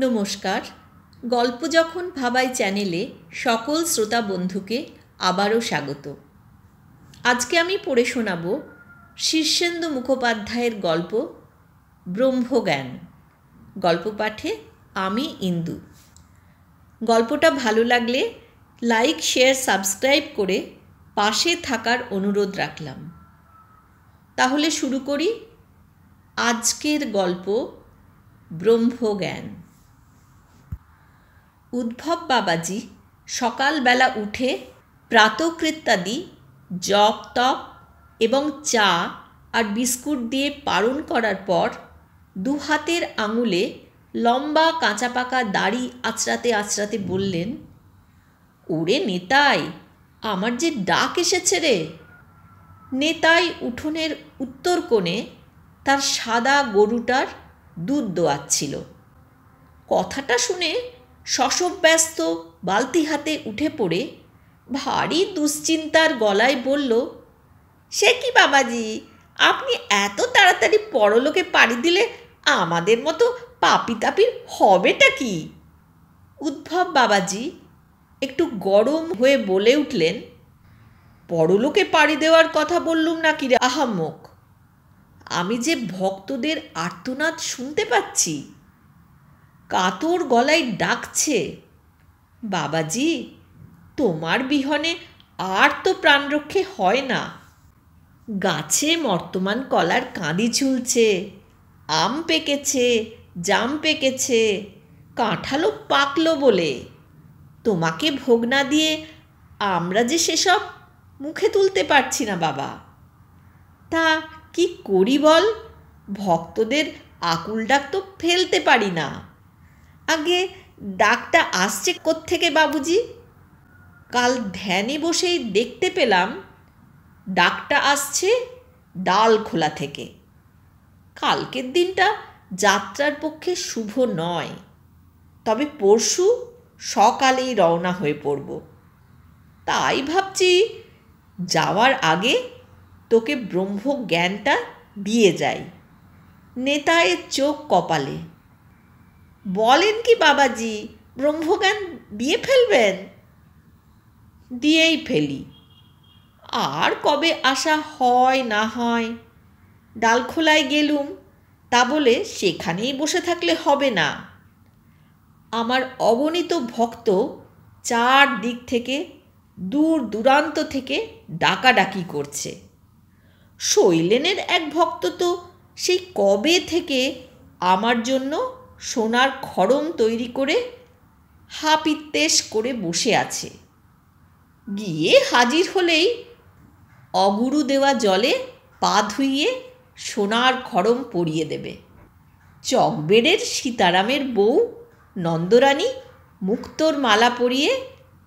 নমস্কার। গল্প যখন ভাবাই চ্যানেলে সকল শ্রোতা বন্ধুকে আবারও স্বাগত। আজকে আমি পড়ে শোনাব শীর্ষেন্দু মুখোপাধ্যায়ের গল্প ব্রহ্মজ্ঞান। গল্প পাঠে আমি ইন্দু। গল্পটা ভালো লাগলে লাইক, শেয়ার, সাবস্ক্রাইব করে পাশে থাকার অনুরোধ রাখলাম। তাহলে শুরু করি আজকের গল্প ব্রহ্মজ্ঞান। উদ্ভব বাবাজি সকালবেলা উঠে প্রাতকৃত্যাদি জপ তপ এবং চা আর বিস্কুট দিয়ে পারণ করার পর দু হাতের আঙুলে লম্বা কাঁচা পাকা দাড়ি আঁচড়াতে আঁচড়াতে বললেন, ওরে নেতাই, আমার যে ডাক এসেছে রে। নেতাই উঠোনের উত্তর কোণে তার সাদা গরুটার দুধ দোয়াচ্ছিল। কথাটা শুনে শশব্যস্ত বালতি হাতে উঠে পড়ে ভারী দুশ্চিন্তার গলায় বলল, সে কি বাবাজি, আপনি এত তাড়াতাড়ি পরলোকে পাড়ি দিলে আমাদের মতো পাপি তাপির হবেটা কি? উদ্ভব বাবাজি একটু গরম হয়ে বলে উঠলেন, পরলোকে পাড়ি দেওয়ার কথা বললুম নাকি রে আহাম্মক? আমি যে ভক্তদের আর্তনাদ শুনতে পাচ্ছি, কাতর গলায় ডাকছে, বাবাজি তোমার বিহনে আর তো প্রাণরক্ষে হয় না। গাছে মর্তমান কলার কাঁদি ঝুলছে, আম পেকেছে, জাম পেকেছে, কাঁঠালও পাকলো বলে তোমাকে ভোগ না দিয়ে আমরা যে সেসব মুখে তুলতে পারছি না বাবা। তা কি করি বল? ভক্তদের আকুল ডাক তো ফেলতে পারি না। আগে ডাকটা আসছে কোত্থেকে বাবুজি? কাল ধ্যানে বসেই দেখতে পেলাম ডাকটা আসছে ডাল খোলা থেকে। কালকের দিনটা যাত্রার পক্ষে শুভ নয়, তবে পরশু সকালেই রওনা হয়ে পড়ব। তাই ভাবছি যাওয়ার আগে তোকে ব্রহ্মজ্ঞানটা দিয়ে যাই। নেতায়ের চোখ কপালে। বলেন কি বাবাজি, ব্রহ্মজ্ঞান দিয়ে ফেলবেন? দিয়েই ফেলি, আর কবে আসা হয় না হয়। ডালখোলায় গেলুম তা বলে সেখানেই বসে থাকলে হবে না। আমার অগণিত ভক্ত চারদিক থেকে, দূর দূরান্ত থেকে ডাকাডাকি করছে। শৈলেনের এক ভক্ত তো সেই কবে থেকে আমার জন্য সোনার খড়ম তৈরি করে হাপিত্তেশ করে বসে আছে। গিয়ে হাজির হলেই অগুরু দেওয়া জলে পা ধুইয়ে সোনার খড়ম পরিয়ে দেবে। চকবেড়ের সীতারামের বউ নন্দরানী মুক্তোর মালা পরিয়ে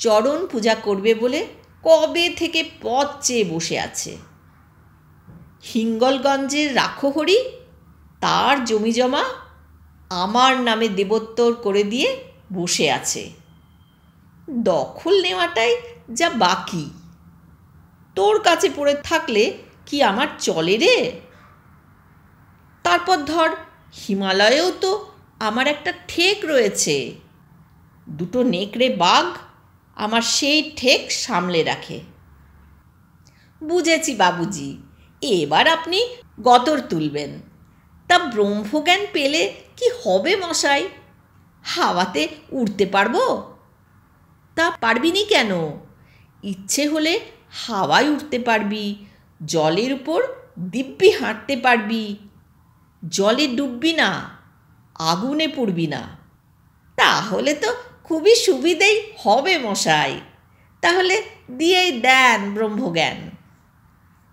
চরণ পূজা করবে বলে কবে থেকে পথ চেয়ে বসে আছে। হিঙ্গলগঞ্জের রাখহরি তার জমিজমা আমার নামে দেবোত্তর করে দিয়ে বসে আছে। দখল নেওয়াটাই যা বাকি। তোর কাছে পড়ে থাকলে কি আমার চলে রে? তারপর ধর, হিমালয়েও তো আমার একটা ঠেক রয়েছে। দুটো নেকড়ে বাঘ আমার সেই ঠেক সামলে রাখে। বুঝেছি বাবুজি, এবার আপনি গতর তুলবেন। তা ব্রহ্মজ্ঞান পেলে কি হবে মশাই? হাওয়াতে উড়তে পারবো? তা পারবিনি কেন? ইচ্ছে হলে হাওয়ায় উঠতে পারবি, জলের উপর দিব্যি হাঁটতে পারবি। জলে ডুববি না, আগুনে পুড়বি না। তাহলে তো খুবই সুবিধেই হবে মশাই। তাহলে দিয়েই দেন ব্রহ্মজ্ঞান।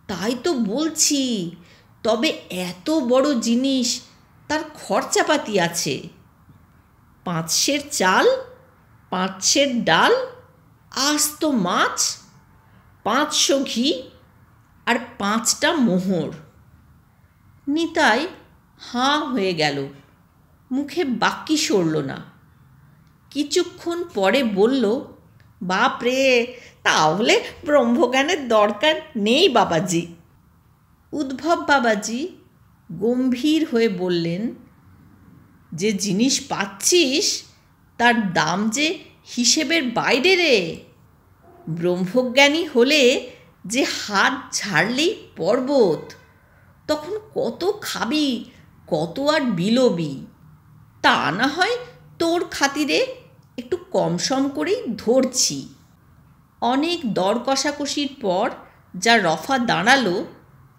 তাই তো বলছি, তবে এত বড় জিনিস, তার খরচাপাতি আছে। 5 সের চাল, 5 সের ডাল, আস্ত মাছ, 500 ঘি আর 5টা মোহর। নিতাই হাঁ হয়ে গেল, মুখে বাক্যি সরল না। কিছুক্ষণ পরে বলল, বাপরে, তাহলে ব্রহ্মজ্ঞানের দরকার নেই বাবাজি। উদ্ভব বাবাজি গম্ভীর হয়ে বললেন, যে জিনিস পাচ্ছিস তার দাম যে হিসেবের বাইরে রে। ব্রহ্মজ্ঞানী হলে যে হাত ঝাড়লেই পর্বত, তখন কত খাবি, কত আর বিলোবি। তা না হয় তোর খাতিরে একটু কম সম করেই ধরছি। অনেক দর কষাকষির পর যা রফা দাঁড়ালো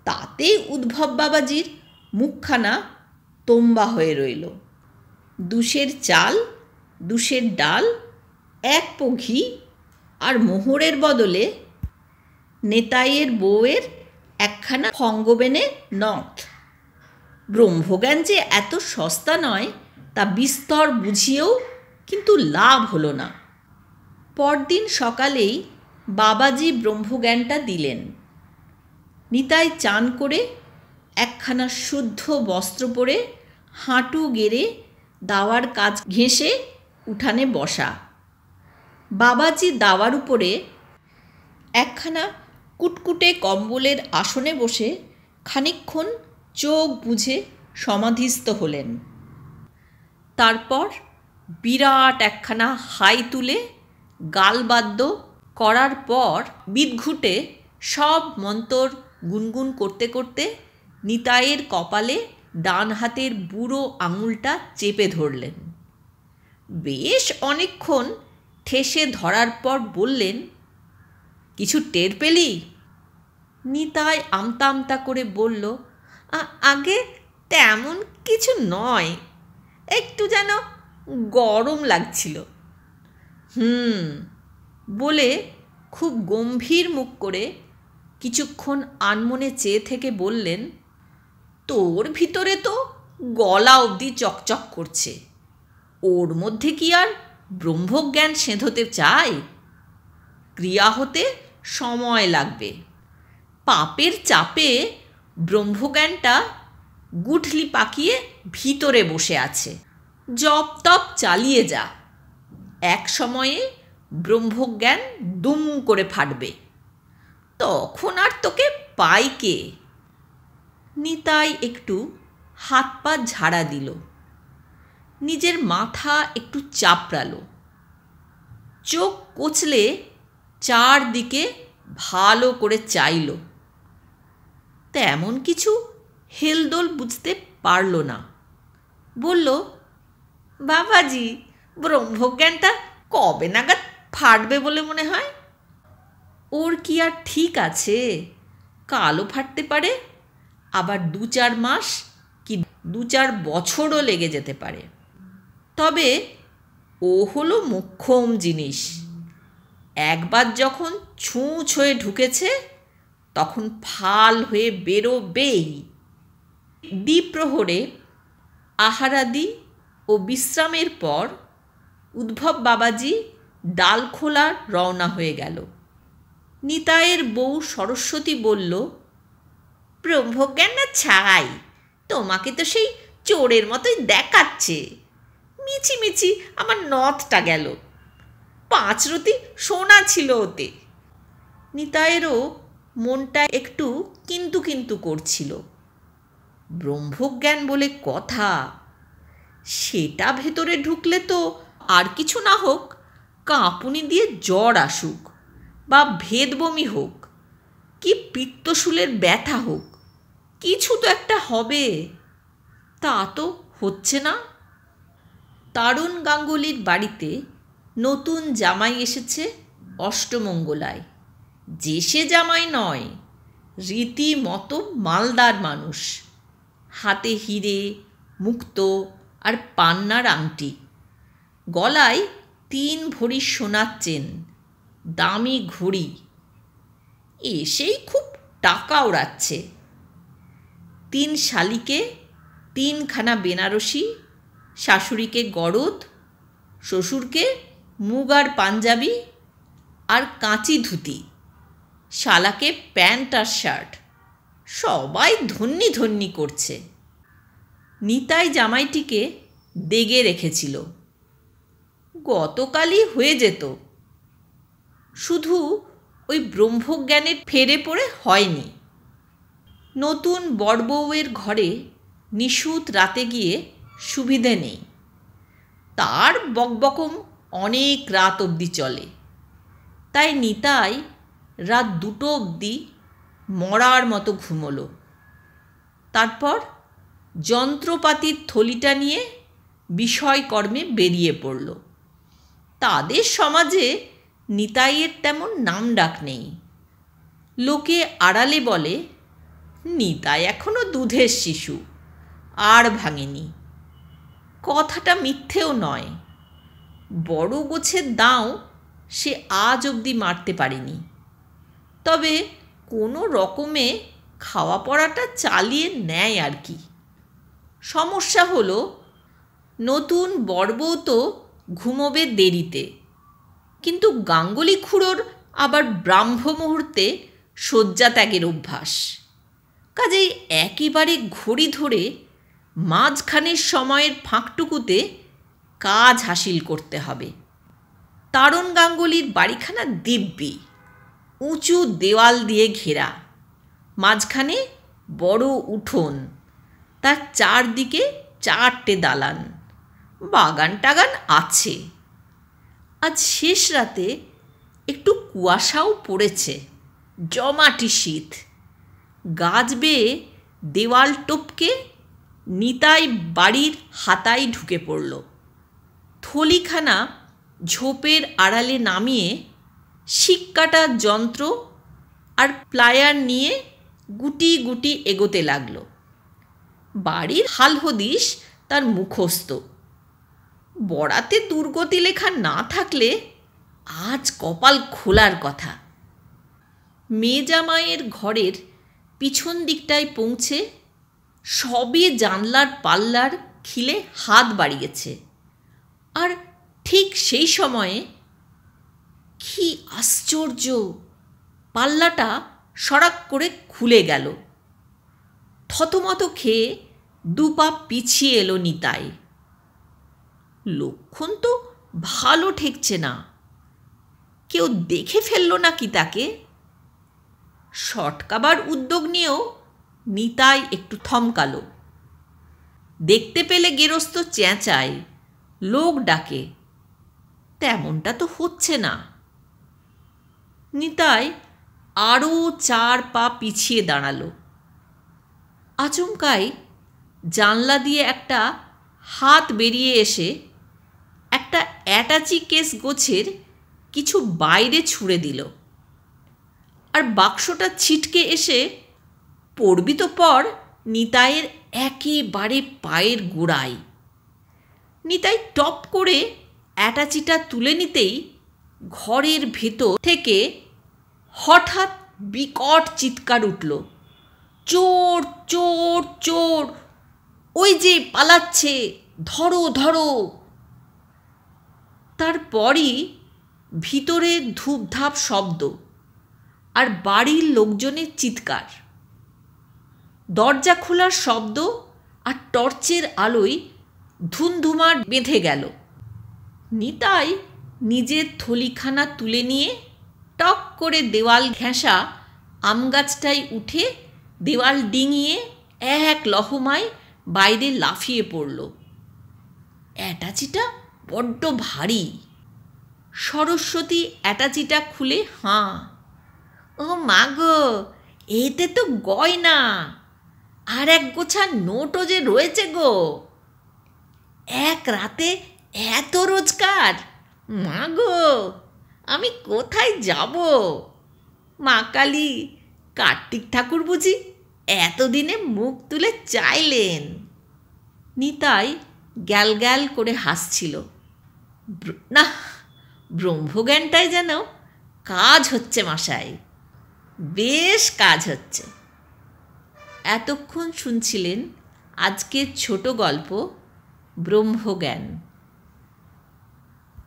তাতে উদ্ভব বাবাজির মুখখানা তোম্বা হয়ে রইল। 2 চাল, 2 ডাল, 1 পো ঘি আর মোহরের বদলে নেতাইয়ের বউয়ের 1খানা ফঙ্গবেনে নথ। ব্রহ্মজ্ঞান যে এত সস্তা নয় তা বিস্তর বুঝিয়েও কিন্তু লাভ হলো না। পরদিন সকালেই বাবাজি ব্রহ্মজ্ঞানটা দিলেন। নিতাই চান করে 1খানা শুদ্ধ বস্ত্র পরে হাঁটু গেড়ে দাওয়ার কাজ ঘেঁষে উঠানে বসা। বাবাজি দাওয়ার উপরে 1খানা কুটকুটে কম্বলের আসনে বসে খানিকক্ষণ চোখ বুজে সমাধিস্থ হলেন। তারপর বিরাট 1খানা হাই তুলে গালবাদ্য করার পর বিদঘুটে সব মন্তর গুনগুন করতে করতে নিতাইয়ের কপালে ডান হাতের বুড়ো আঙুলটা চেপে ধরলেন। বেশ অনেকক্ষণ ঠেসে ধরার পর বললেন, কিছু টের পেলি? নিতাই আমতা আমতা করে বলল, আগে তেমন কিছু নয়, একটু যেন গরম লাগছিল। বলে খুব গম্ভীর মুখ করে কিছুক্ষণ আনমনে চেয়ে থেকে বললেন, তোর ভিতরে তো গলা অবধি চকচক করছে, ওর মধ্যে কি আর ব্রহ্মজ্ঞান সেঁধোতে চায়? ক্রিয়া হতে সময় লাগবে। পাপের চাপে ব্রহ্মজ্ঞানটা গুঠলি পাকিয়ে ভিতরে বসে আছে। জপ তপ চালিয়ে যা, এক সময়ে ব্রহ্মজ্ঞান দুম করে ফাটবে, তখন আর তোকে পাই কে? নিতাই একটু হাত পা ঝাড়া দিল, নিজের মাথা একটু চাপড়ালো, চোখ কচলে চারদিকে ভালো করে চাইল। তেমন কিছু হেলদোল বুঝতে পারল না। বলল, বাবাজি, ব্রহ্মজ্ঞানটা কবে নাগাদ ফাটবে বলে মনে হয়? ওর কি আর ঠিক আছে? কালও ফাটতে পারে, আবার 2-4 মাস কি 2-4 বছরও লেগে যেতে পারে। তবে ও হলো মোক্ষম জিনিস, একবার যখন ছুঁচ হয়ে ঢুকেছে তখন ফাল হয়ে বেরোবেই। দ্বিপ্রহরে আহারাদি ও বিশ্রামের পর উদ্ভব বাবাজি ডালখোলা রওনা হয়ে গেল। নিতাইয়ের বউ সরস্বতী বলল, ব্রহ্মজ্ঞান না ছাই, তোমাকে তো সেই চোরের মতোই দেখাচ্ছে। মিছি মিছি আমার নথটা গেল, 5 রতি সোনা ছিল ওতে। নিতাইয়েরও মনটা একটু কিন্তু কিন্তু করছিল। ব্রহ্মজ্ঞান বলে কথা, সেটা ভেতরে ঢুকলে তো আর কিছু না হোক কাঁপুনি দিয়ে জ্বর আসুক, বা ভেদবমি হোক, কি পিত্তশূলের ব্যথা হোক, কিছু তো একটা হবে। তা তো হচ্ছে না। তারুণ গাঙ্গুলির বাড়িতে নতুন জামাই এসেছে অষ্টমঙ্গলায়। যে সে জামাই নয়, রীতিমতো মালদার মানুষ। হাতে হিরে, মুক্ত আর পান্নার আংটি, গলায় 3 ভরি সোনার চেন, দামি ঘড়ি। এসেই খুব টাকা ওড়াচ্ছে। 3 শালিকে 3খানা বেনারসি, শাশুড়িকে গরদ, শ্বশুরকে মুগার পাঞ্জাবি আর কাঁচি ধুতি, শালাকে প্যান্ট আর শার্ট। সবাই ধন্যি ধন্যি করছে। নিতাই জামাইটিকে দেগে রেখেছিল, গতকালই হয়ে যেত, শুধু ওই ব্রহ্মজ্ঞানের ফেরে পড়ে হয়নি। নতুন বড়বউয়ের ঘরে নিশুত রাতে গিয়ে সুবিধে নেই। তার বকবকম অনেক রাত অবধি চলে। তাই নিতাই রাত 2টো অবধি মরার মতো ঘুমোলো। তারপর যন্ত্রপাতির থলিটা নিয়ে বিষয়কর্মে বেরিয়ে পড়ল। তাদের সমাজে নিতাইয়ের তেমন নামডাক নেই। লোকে আড়ালে বলে, নিতাই এখনো দুধের শিশু, আর ভাঙেনি। কথাটা মিথ্যেও নয়। বড় গোছের দাও সে আজ অবধি মারতে পারেনি। তবে কোনো রকমে খাওয়া পড়াটা চালিয়ে নেয় আর কি। সমস্যা হলো, নতুন বড়বউ তো ঘুমোবে দেরিতে, কিন্তু গাঙ্গুলি খুড়োর আবার ব্রাহ্ম মুহূর্তে শয্যা ত্যাগের অভ্যাস। কাজেই একেবারে ঘড়ি ধরে মাঝখানের সময়ের ফাঁকটুকুতে কাজ হাসিল করতে হবে। তারণ গাঙ্গুলির বাড়িখানা দিব্যি, উঁচু দেওয়াল দিয়ে ঘেরা, মাঝখানে বড় উঠোন, তার চারদিকে 4টে দালান, বাগান টাগান আছে। আজ শেষ রাতে একটু কুয়াশাও পড়েছে, জমাটি শীত। গাছ বেয়ে দেওয়াল টপকে নিতাই বাড়ির হাতায় ঢুকে পড়ল। থলিখানা ঝোপের আড়ালে নামিয়ে শিক কাটার যন্ত্র আর প্লায়ার নিয়ে গুটি গুটি এগোতে লাগল। বাড়ির হাল হদিশ তার মুখস্থ। বড়াতে দুর্গতি লেখা না থাকলে আজ কপাল খোলার কথা। মেজামাইয়ের ঘরের পিছন দিকটায় পৌঁছে সবে জানলার পাল্লার খিলে হাত বাড়িয়েছে। আর ঠিক সেই সময়ে কি আশ্চর্য, পাল্লাটা সড়াক করে খুলে গেল। থতমত খেয়ে 2 পা পিছিয়ে এলো নিতাই। লক্ষণ তো ভালো ঠেকছে না। কেউ দেখে ফেলল নাকি তাকে? সটকাবার উদ্যোগ নিয়েও নিতাই একটু থমকালো। দেখতে পেলে গেরস্ত চেঁচায়, লোক ডাকে, তেমনটা তো হচ্ছে না। নিতাই আরও 4 পা পিছিয়ে দাঁড়ালো। আচমকাই জানলা দিয়ে একটা হাত বেরিয়ে এসে একটা অ্যাটাচি কেস গোছের কিছু বাইরে ছুঁড়ে দিল। আর বাক্সটা ছিটকে এসে পড়বি তো পর নিতাইয়ের একেবারে পায়ের গোড়ায়। নিতাই টপ করে অ্যাটাচিটা তুলে নিতেই ঘরের ভেতর থেকে হঠাৎ বিকট চিৎকার উঠল, চোর চোর চোর, ওই যে পালাচ্ছে, ধরো ধরো। তারপরই ভিতরে ধূপধাপ শব্দ আর বাড়ির লোকজনের চিৎকার। দরজা খোলার শব্দ আর টর্চের আলোয় ধুমধুমার বেঁধে গেল। নিতাই নিজের থলিখানা তুলে নিয়ে টক করে দেওয়াল ঘেঁষা আমগাছটায় উঠে দেওয়াল ডিঙিয়ে এক লহমায় বাইরে লাফিয়ে পড়ল। অ্যাটাচিটা বড্ড ভারী। সরস্বতী অ্যাটাচিটা খুলে হাঁ। ও মা গো, এতে তো গয়না আর 1 গোছা নোটও যে রয়েছে গো। এক রাতে এত রোজগার! মা গো, আমি কোথায় যাব? মা কালী, কার্তিক ঠাকুর বুঝি এতদিনে মুখ তুলে চাইলেন। নিতাই গ্যাল গ্যাল করে হাসছিল। না, ব্রহ্মজ্ঞানটাই যেন কাজ হচ্ছে মশাই, বেশ কাজ হচ্ছে। এতক্ষণ শুনছিলেন আজকের ছোট গল্প ব্রহ্মজ্ঞান।